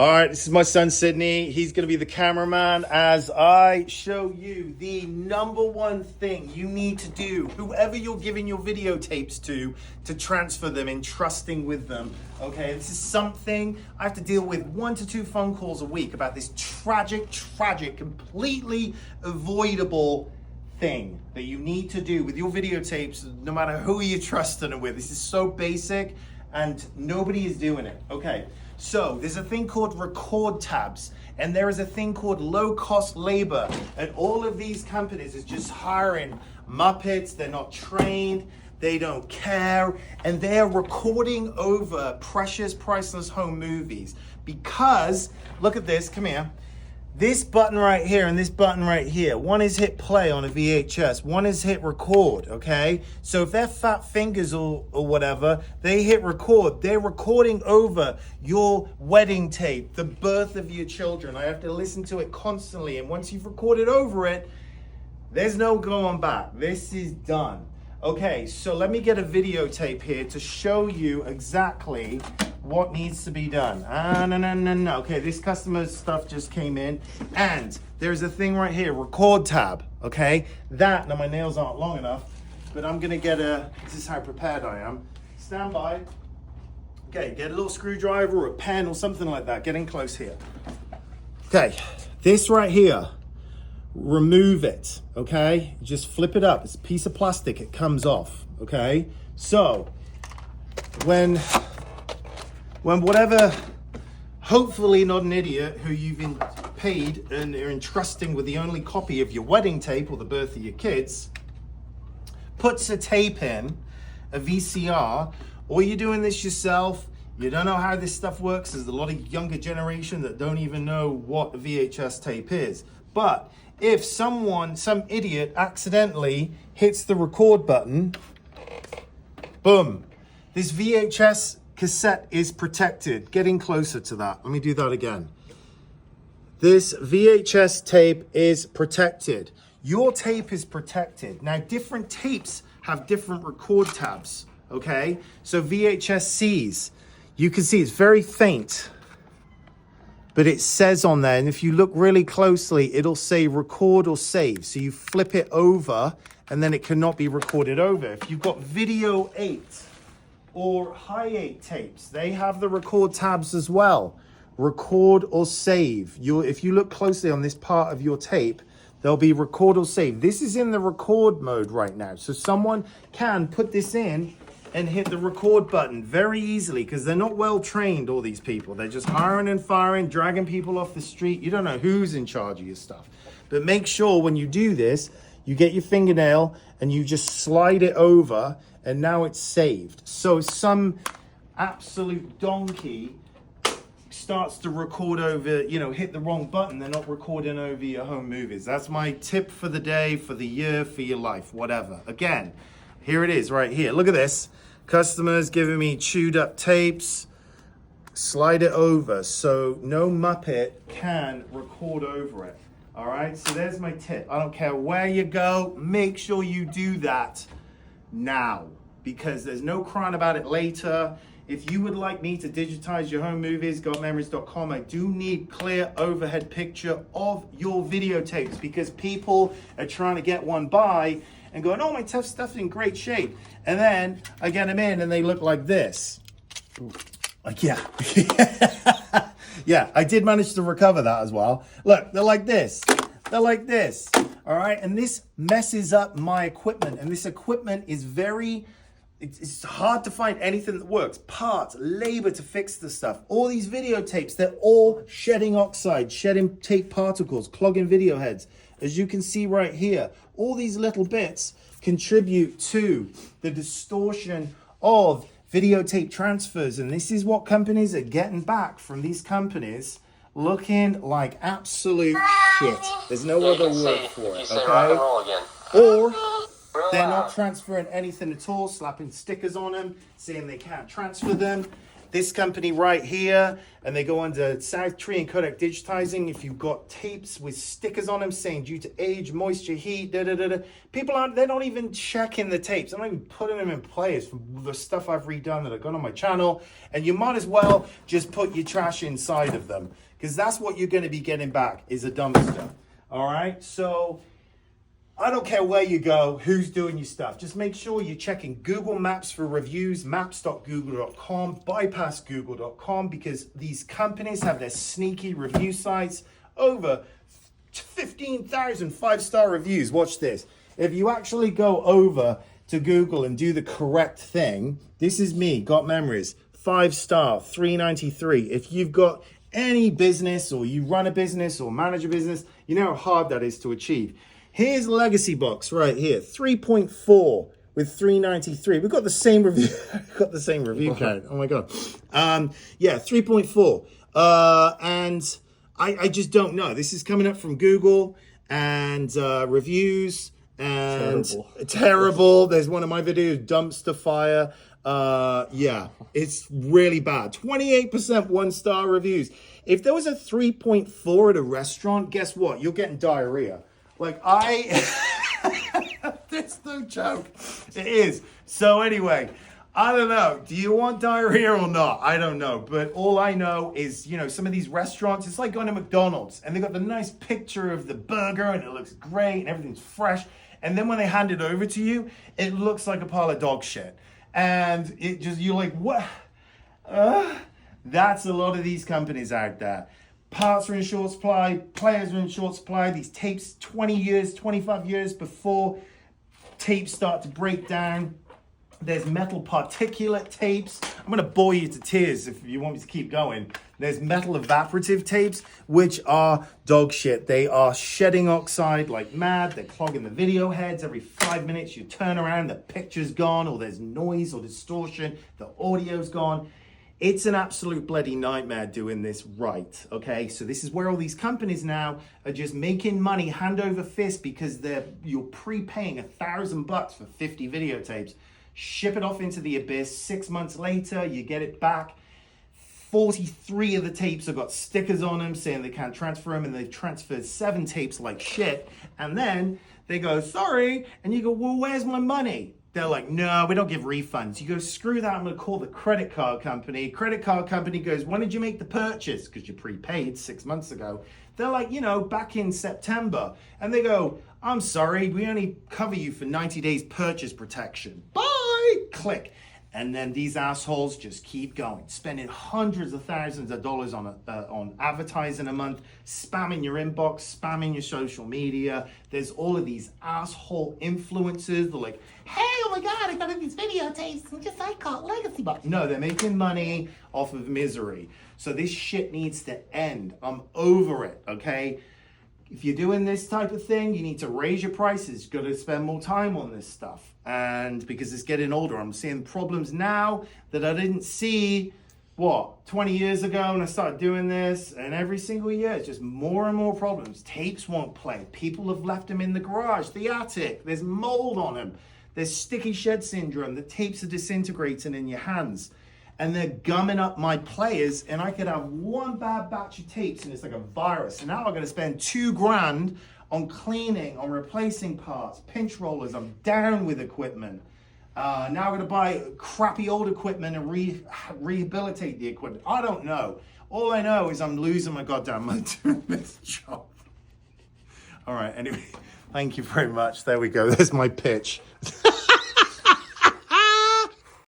All right, this is my son, Sydney. He's going to be the cameraman as I show you the number one thing you need to do, whoever you're giving your videotapes to transfer them, entrusting with them. Okay, this is something I have to deal with 1 to 2 phone calls a week about this tragic, completely avoidable thing that you need to do with your videotapes, no matter who you're trusting them with. This is so basic and nobody is doing it. Okay. So there's a thing called record tabs, and there is a thing called low cost labor, and all of these companies is just hiring Muppets. They're not trained, they don't care, and they're recording over precious, priceless home movies because, look at this, come here. This button right here and this button right here, one is hit play on a VHS, one is hit record, okay? So if they're fat fingers or whatever, they hit record. They're recording over your wedding tape, the birth of your children. I have to listen to it constantly, and once you've recorded over it, there's no going back. This is done. Okay, so let me get a videotape here to show you exactly what needs to be done. No. Okay, this customer's stuff just came in, and there's a thing right here, record tab, okay? Now my nails aren't long enough, but I'm gonna get this is how prepared I am. Stand by. Okay, get a little screwdriver or a pen or something like that. Getting close here. Okay, this right here, remove it, okay? Just flip it up. It's a piece of plastic. It comes off, okay? So when whatever, hopefully not an idiot who you've paid and are entrusting with the only copy of your wedding tape or the birth of your kids, puts a tape in, a VCR, or you're doing this yourself, you don't know how this stuff works. There's a lot of younger generation that don't even know what a VHS tape is. But if some idiot accidentally hits the record button, boom, this VHS cassette is protected. Getting closer to that. Let me do that again. This VHS tape is protected. Your tape is protected. Now, different tapes have different record tabs, okay? So VHS-Cs, you can see it's very faint, but it says on there, and if you look really closely, it'll say record or save. So you flip it over, and then it cannot be recorded over. If you've got Video 8, or High 8 tapes, they have the record tabs as well. Record or save. If you look closely on this part of your tape, there'll be record or save. This is in the record mode right now. So someone can put this in and hit the record button very easily because they're not well trained, all these people. They're just hiring and firing, dragging people off the street. You don't know who's in charge of your stuff. But make sure when you do this, you get your fingernail and you just slide it over, and now it's saved. So some absolute donkey starts to record over, hit the wrong button, they're not recording over your home movies. That's my tip for the day, for the year, for your life, whatever. Again, here it is right here. Look at this. Customers giving me chewed up tapes. Slide it over so no Muppet can record over it. All right, so there's my tip. I don't care where you go, make sure you do that now, because there's no crying about it later. If you would like me to digitize your home movies, gotmemories.com, I do need clear overhead picture of your videotapes, because people are trying to get one by and going, oh, my tough stuff's in great shape. And then I get them in and they look like this. Like, yeah. Yeah, I did manage to recover that as well. Look, they're like this. They're like this. All right, and this messes up my equipment. And this equipment is it's hard to find anything that works. Parts, labor to fix the stuff. All these videotapes, they're all shedding oxide, shedding tape particles, clogging video heads. As you can see right here, all these little bits contribute to the distortion of videotape transfers. And this is what companies are getting back from these companies, looking like absolute shit. There's no other word for it, okay? Or they're not transferring anything at all, slapping stickers on them, saying they can't transfer them. this company right here, and they go under South Tree and Kodak Digitizing. If you've got tapes with stickers on them saying due to age, moisture, heat, people they're not even checking the tapes. I'm not even putting them in players for the stuff I've redone that I've got on my channel. And you might as well just put your trash inside of them, because that's what you're going to be getting back is a dumpster. All right, so I don't care where you go, who's doing your stuff. Just make sure you're checking Google Maps for reviews, maps.google.com, bypass google.com, because these companies have their sneaky review sites. Over 15,000 5-star reviews. Watch this. If you actually go over to Google and do the correct thing, this is me, Got Memories, 5-star, 393. If you've got any business, or you run a business or manage a business, you know how hard that is to achieve. Here's Legacy Box right here, 3.4 with 393. We've got the same review. Got the same review count. Oh my god. Yeah, 3.4. And I just don't know. This is coming up from Google and reviews and terrible. There's one of my videos, dumpster fire. Yeah, it's really bad. 28% 1-star reviews. If there was a 3.4 at a restaurant, guess what? You're getting diarrhea. Like that's no joke. It is. So anyway, I don't know. Do you want diarrhea or not? I don't know. But all I know is, you know, some of these restaurants, it's like going to McDonald's and they got the nice picture of the burger and it looks great and everything's fresh. And then when they hand it over to you, it looks like a pile of dog shit. And it just, you're like, what? That's a lot of these companies out there. Parts are in short supply, players are in short supply. These tapes, 20 years, 25 years before tapes start to break down. There's metal particulate tapes. I'm going to bore you to tears if you want me to keep going. There's metal evaporative tapes, which are dog shit. They are shedding oxide like mad. They're clogging the video heads. Every 5 minutes you turn around, the picture's gone, or there's noise or distortion, the audio's gone. It's an absolute bloody nightmare doing this right, okay? So this is where all these companies now are just making money hand over fist because you're prepaying $1,000 for 50 videotapes. Ship it off into the abyss. 6 months later, you get it back. 43 of the tapes have got stickers on them saying they can't transfer them, and they've transferred 7 tapes like shit. And then they go, sorry, and you go, well, where's my money? They're like, no, we don't give refunds. You go, screw that, I'm gonna call the credit card company. Credit card company goes, when did you make the purchase? Because you prepaid 6 months ago. They're like, you know, back in September. And they go, I'm sorry, we only cover you for 90 days purchase protection. Bye, click. And then these assholes just keep going, spending hundreds of thousands of dollars on advertising a month, spamming your inbox, spamming your social media. There's all of these asshole influencers. They're like, hey, oh my God, I got these videotapes and just like caught Legacy Box. No, they're making money off of misery. So this shit needs to end. I'm over it, okay? If you're doing this type of thing, you need to raise your prices. You've got to spend more time on this stuff. And because it's getting older, I'm seeing problems now that I didn't see, 20 years ago when I started doing this. And every single year, it's just more and more problems. Tapes won't play. People have left them in the garage, the attic. There's mold on them. There's sticky shed syndrome. The tapes are disintegrating in your hands. And they're gumming up my players, and I could have one bad batch of tapes and it's like a virus. And now I'm gonna spend $2,000 on cleaning, on replacing parts, pinch rollers. I'm down with equipment. Now I'm gonna buy crappy old equipment and rehabilitate the equipment. I don't know. All I know is I'm losing my goddamn mind doing this job. All right, anyway, thank you very much. There we go, there's my pitch.